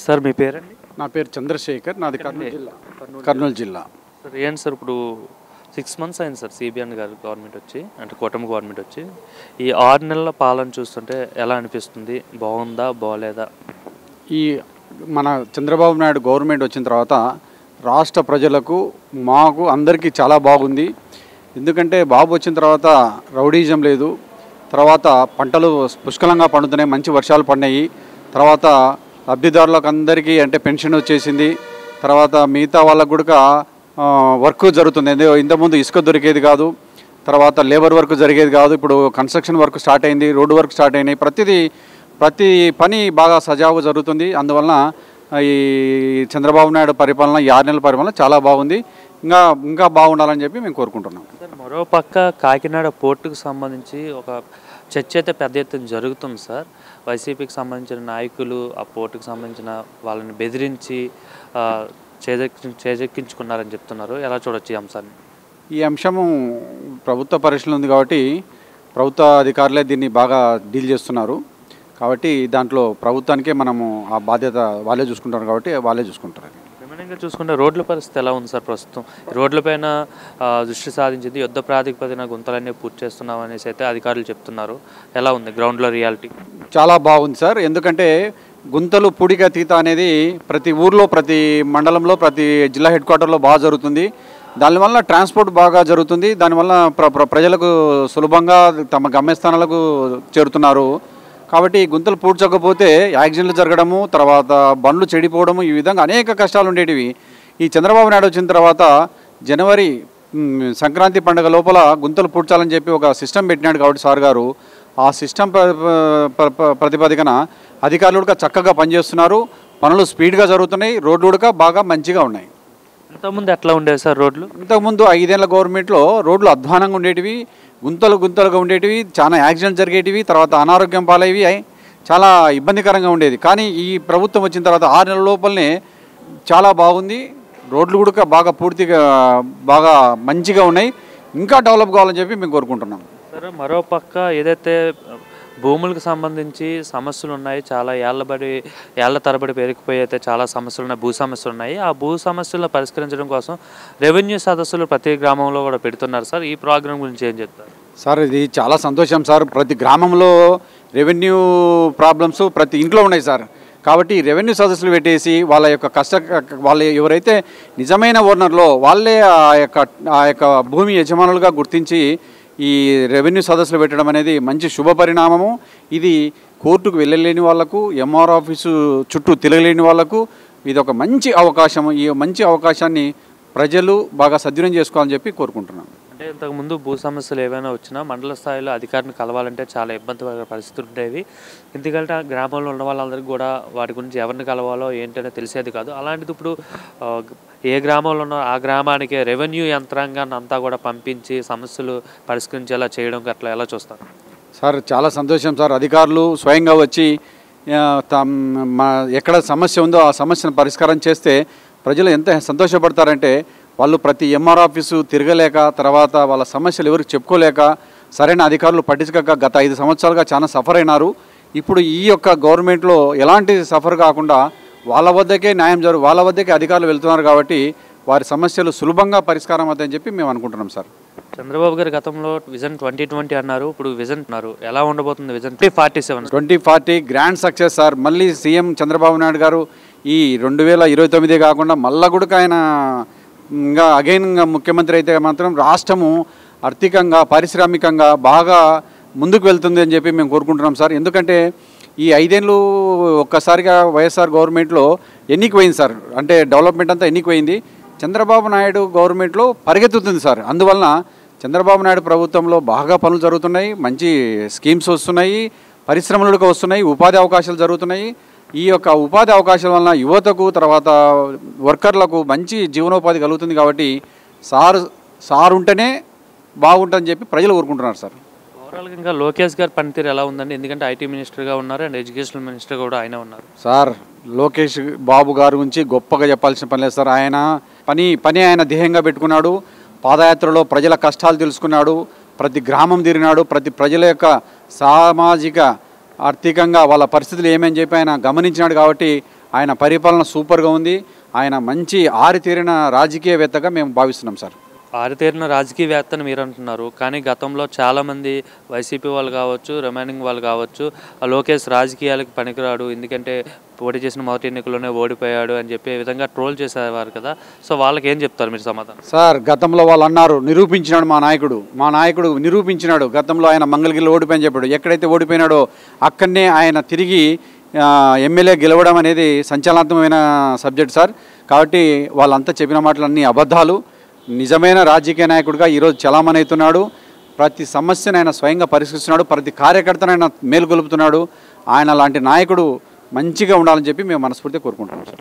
Sir మీ పేరండి? నా పేరు చంద్రశేఖర్, నాది కర్నూలు జిల్లా. సార్ ఏంటి సార్, ఇప్పుడు 6 months అయింది సార్ సిబిఎన్ గారు గవర్నమెంట్ వచ్చి, అంటే కూటమి గవర్నమెంట్ వచ్చి. ఈ 6 నెలల పాలన చూస్తుంటే ఎలా అనిపిస్తుంది? బాగుందా బాగలేదా? ఈ మన చంద్రబాబు నాయుడు గవర్నమెంట్ వచ్చిన తర్వాత రాష్ట్ర ప్రజలకు మాకు అందరికీ చాలా బాగుంది. ఎందుకంటే బాబు వచ్చిన తర్వాత రౌడీజం లేదు, తర్వాత పంటలు పుష్కలంగా పండుతున్నాయి, మంచి వర్షాలు పడినాయి, తర్వాత లబ్ధిదారులకు అందరికీ అంటే పెన్షన్ వచ్చేసింది, తర్వాత మిగతా వాళ్ళకు కూడా వర్క్ జరుగుతుంది. ఇంతకుముందు ఇసుక దొరికేది కాదు, తర్వాత లేబర్ వర్క్ జరిగేది కాదు, ఇప్పుడు కన్స్ట్రక్షన్ వర్క్ స్టార్ట్ అయింది, రోడ్డు వర్క్ స్టార్ట్ అయినాయి, ప్రతి పని బాగా సజావుగా జరుగుతుంది. అందువలన ఈ చంద్రబాబు నాయుడు పరిపాలన, ఈ 6 నెలల పరిపాలన చాలా బాగుంది. ఇంకా బాగుండాలని చెప్పి మేము కోరుకుంటున్నాం. సార్ మరోపక్క కాకినాడ పోర్టుకు సంబంధించి ఒక చర్చ అయితే పెద్ద ఎత్తున జరుగుతుంది సార్. వైసీపీకి సంబంధించిన నాయకులు ఆ పోర్టుకు సంబంధించిన వాళ్ళని బెదిరించి చేజెక్కించుకున్నారని చెప్తున్నారు. ఎలా చూడొచ్చు ఈ అంశాన్ని? ఈ అంశము ప్రభుత్వ పరిశీలన ఉంది కాబట్టి ప్రభుత్వ అధికారులే దీన్ని బాగా డీల్ చేస్తున్నారు. కాబట్టి దాంట్లో ప్రభుత్వానికే మనము ఆ బాధ్యత వాళ్ళే చూసుకుంటారు కాబట్టి వాళ్ళే చూసుకుంటారు. క్రమేణంగా చూసుకుంటే రోడ్ల పరిస్థితి ఎలా ఉంది సార్ ప్రస్తుతం? రోడ్లపైన దృష్టి సాధించింది, యుద్ధ ప్రాతిపదికన గుంతలన్నీ పూర్తి చేస్తున్నాం అనేసి అయితే అధికారులు చెప్తున్నారు. ఎలా ఉంది గ్రౌండ్లో రియాలిటీ? చాలా బాగుంది సార్. ఎందుకంటే గుంతలు పూడిక తీత అనేది ప్రతి ఊర్లో, ప్రతి మండలంలో, ప్రతి జిల్లా హెడ్ క్వార్టర్లో బాగా జరుగుతుంది. దానివల్ల ట్రాన్స్పోర్ట్ బాగా జరుగుతుంది. దానివల్ల ప్రజలకు సులభంగా తమ గమ్యస్థానాలకు చేరుతున్నారు. కాబట్టి గుంతలు పూడ్చకపోతే యాక్సిడెంట్లు జరగడము, తర్వాత బండ్లు చెడిపోవడము, ఈ విధంగా అనేక కష్టాలు ఉండేటివి. ఈ చంద్రబాబు నాయుడు వచ్చిన తర్వాత జనవరి సంక్రాంతి పండుగ లోపల గుంతలు పూడ్చాలని చెప్పి ఒక సిస్టమ్ పెట్టినాడు. కాబట్టి సార్ గారు ఆ సిస్టమ్ ప్రతిపాదికన అధికారులు కూడా చక్కగా పనిచేస్తున్నారు. పనులు స్పీడ్గా జరుగుతున్నాయి, రోడ్లు కూడా బాగా మంచిగా ఉన్నాయి. ఇంతకుముందు ఎట్లా ఉండేవి సార్ రోడ్లు? ఇంతకుముందు 5 ఏళ్ల గవర్నమెంట్లో రోడ్లు అధ్వానంగా ఉండేటివి, గుంతలుగా ఉండేటివి, చాలా యాక్సిడెంట్ జరిగేటివి, తర్వాత అనారోగ్యం పాలయ్యేవి, చాలా ఇబ్బందికరంగా ఉండేది. కానీ ఈ ప్రభుత్వం వచ్చిన తర్వాత 6 నెలల లోపలనే చాలా బాగుంది. రోడ్లు కూడా బాగా మంచిగా ఉన్నాయి. ఇంకా డెవలప్ కావాలని చెప్పి మేము కోరుకుంటున్నాం. సరే, మరోపక్క ఏదైతే భూములకు సంబంధించి సమస్యలు ఉన్నాయి, చాలా ఏళ్ల తరబడి పెరిగిపోయి అయితే చాలా సమస్యలు ఉన్నాయి, భూ సమస్యలు ఉన్నాయి. ఆ భూ సమస్యలను పరిష్కరించడం కోసం రెవెన్యూ సదస్సులు ప్రతి గ్రామంలో కూడా పెడుతున్నారు సార్. ఈ ప్రోగ్రాం గురించి ఏం చెప్తారు సార్? ఇది చాలా సంతోషం సార్. ప్రతి గ్రామంలో రెవెన్యూ ప్రాబ్లమ్స్ ప్రతి ఇంట్లో ఉన్నాయి సార్. కాబట్టి రెవెన్యూ సదస్సులు పెట్టేసి వాళ్ళు ఎవరైతే నిజమైన ఓనర్లో వాళ్ళే ఆ యొక్క భూమి యజమానులుగా గుర్తించి ఈ రెవెన్యూ సదస్సులు పెట్టడం అనేది మంచి శుభ పరిణామము. ఇది కోర్టుకు వెళ్ళలేని వాళ్లకు, ఎంఆర్ ఆఫీసు చుట్టూ తిరగలేని వాళ్లకు ఇది ఒక మంచి అవకాశం. ఈ మంచి అవకాశాన్ని ప్రజలు బాగా సద్వినియోగం చేసుకోవాలని చెప్పి కోరుకుంటున్నాను. అంటే ఇంతకుముందు భూ సమస్యలు ఏవైనా వచ్చినా మండల స్థాయిలో అధికారిని కలవాలంటే చాలా ఇబ్బందికర పరిస్థితులు ఉండేవి. ఎందుకంటే గ్రామంలో ఉన్న వాళ్ళందరికీ కూడా వాటి గురించి ఎవరిని కలవాలో ఏంటనే తెలిసేది కాదు. అలాంటిది ఇప్పుడు ఏ గ్రామంలో ఉన్నో ఆ గ్రామానికి రెవెన్యూ యంత్రాంగాన్ని అంతా కూడా పంపించి సమస్యలు పరిష్కరించేలా చేయడం అట్లా ఎలా చూస్తారు సార్? చాలా సంతోషం సార్. అధికారులు స్వయంగా వచ్చి ఎక్కడ సమస్య ఉందో ఆ సమస్యను పరిష్కారం చేస్తే ప్రజలు ఎంత సంతోషపడతారంటే, వాళ్ళు ప్రతి ఎంఆర్ ఆఫీసు తిరగలేక, తర్వాత వాళ్ళ సమస్యలు ఎవరికి చెప్పుకోలేక, సరైన అధికారులు పట్టించుకోక గత 5 సంవత్సరాలుగా చాలా సఫర్ అయినారు. ఇప్పుడు ఈ యొక్క గవర్నమెంట్లో ఎలాంటి సఫర్ కాకుండా వాళ్ళ వద్దకే వాళ్ళ వద్దకే అధికారులు వెళ్తున్నారు. కాబట్టి వారి సమస్యలు సులభంగా పరిష్కారం అవుతాయని చెప్పి మేము అనుకుంటున్నాం సార్. చంద్రబాబు గారు గతంలో విజన్ 2020 అన్నారు, ఇప్పుడు విజన్ అన్నారు. ఎలా ఉండబోతుంది విజన్ 2047? 2040 grand success sir. మళ్ళీ సీఎం చంద్రబాబు నాయుడు గారు ఈ 2029 కాకుండా మళ్ళా కూడా ఆయన అగైన్ ముఖ్యమంత్రి అయితే మాత్రం రాష్ట్రము ఆర్థికంగా, పారిశ్రామికంగా బాగా ముందుకు వెళ్తుంది అని చెప్పి మేము కోరుకుంటున్నాం సార్. ఎందుకంటే ఈ 5 ఏళ్ళు ఒక్కసారిగా వైఎస్ఆర్ గవర్నమెంట్లో ఎన్నికపోయింది సార్. అంటే డెవలప్మెంట్ అంతా ఎన్నికపోయింది. చంద్రబాబు నాయుడు గవర్నమెంట్లో పరిగెత్తుతుంది సార్. అందువలన చంద్రబాబు నాయుడు ప్రభుత్వంలో బాగా పనులు జరుగుతున్నాయి, మంచి స్కీమ్స్ వస్తున్నాయి, పరిశ్రమలకు వస్తున్నాయి, ఉపాధి అవకాశాలు జరుగుతున్నాయి. ఈ యొక్క ఉపాధి అవకాశాల వలన యువతకు, తర్వాత వర్కర్లకు మంచి జీవనోపాధి కలుగుతుంది. కాబట్టి సార్ ఉంటేనే బాగుంటుందని చెప్పి ప్రజలు కోరుకుంటున్నారు సార్. ఓవరాల్గా ఇంకా లోకేష్ గారి పనితీరు ఎలా ఉందండి? ఎందుకంటే ఐటీ మినిస్టర్గా ఉన్నారు అండ్ ఎడ్యుకేషనల్ మినిస్టర్ కూడా ఆయన ఉన్నారు సార్. లోకేష్ బాబు గారి గురించి గొప్పగా చెప్పాల్సిన పని లేదు సార్. ఆయన పని ఆయన ధ్యేయంగా పెట్టుకున్నాడు. పాదయాత్రలో ప్రజల కష్టాలు తెలుసుకున్నాడు, ప్రతి గ్రామం తిరిగినాడు, ప్రతి ప్రజల యొక్క సామాజిక ఆర్థికంగా వాళ్ళ పరిస్థితులు ఏమని చెప్పి ఆయన గమనించినాడు. కాబట్టి ఆయన పరిపాలన సూపర్గా ఉంది. ఆయన మంచి ఆరితేరిన రాజకీయవేత్తగా మేము భావిస్తున్నాం సార్. ఆరితేరిన రాజకీయవేత్తని మీరు అంటున్నారు, కానీ గతంలో చాలామంది వైసీపీ వాళ్ళు కావచ్చు, రిమైనింగ్ వాళ్ళు కావచ్చు, లోకేష్ రాజకీయాలకు పనికిరాడు, ఎందుకంటే పోటీ చేసిన మొదటి ఎన్నికల్లోనే ఓడిపోయాడు అని చెప్పి విధంగా ట్రోల్ చేసేవారు కదా. సో వాళ్ళకి ఏం చెప్తారు మీరు సమాధానం? సార్, గతంలో వాళ్ళు అన్నారు నిరూపించినాడు మా నాయకుడు నిరూపించినాడు. గతంలో ఆయన మంగళగిరిలో ఓడిపోయని చెప్పాడు. ఎక్కడైతే ఓడిపోయినాడో అక్కడనే ఆయన తిరిగి ఎమ్మెల్యే గెలవడం అనేది సంచలనాత్మకమైన సబ్జెక్ట్ సార్. కాబట్టి వాళ్ళంతా చెప్పిన మాటలన్నీ అబద్ధాలు. నిజమైన రాజకీయ నాయకుడిగా ఈరోజు చలామణి అవుతున్నాడు. ప్రతి సమస్యను ఆయన స్వయంగా పరిష్కరిస్తున్నాడు. ప్రతి కార్యకర్తను ఆయన మేలుకొలుపుతున్నాడు. ఆయన లాంటి నాయకుడు మంచిగా ఉండాలని చెప్పి మేము మనస్ఫూర్తిగా కోరుకుంటున్నాం సార్.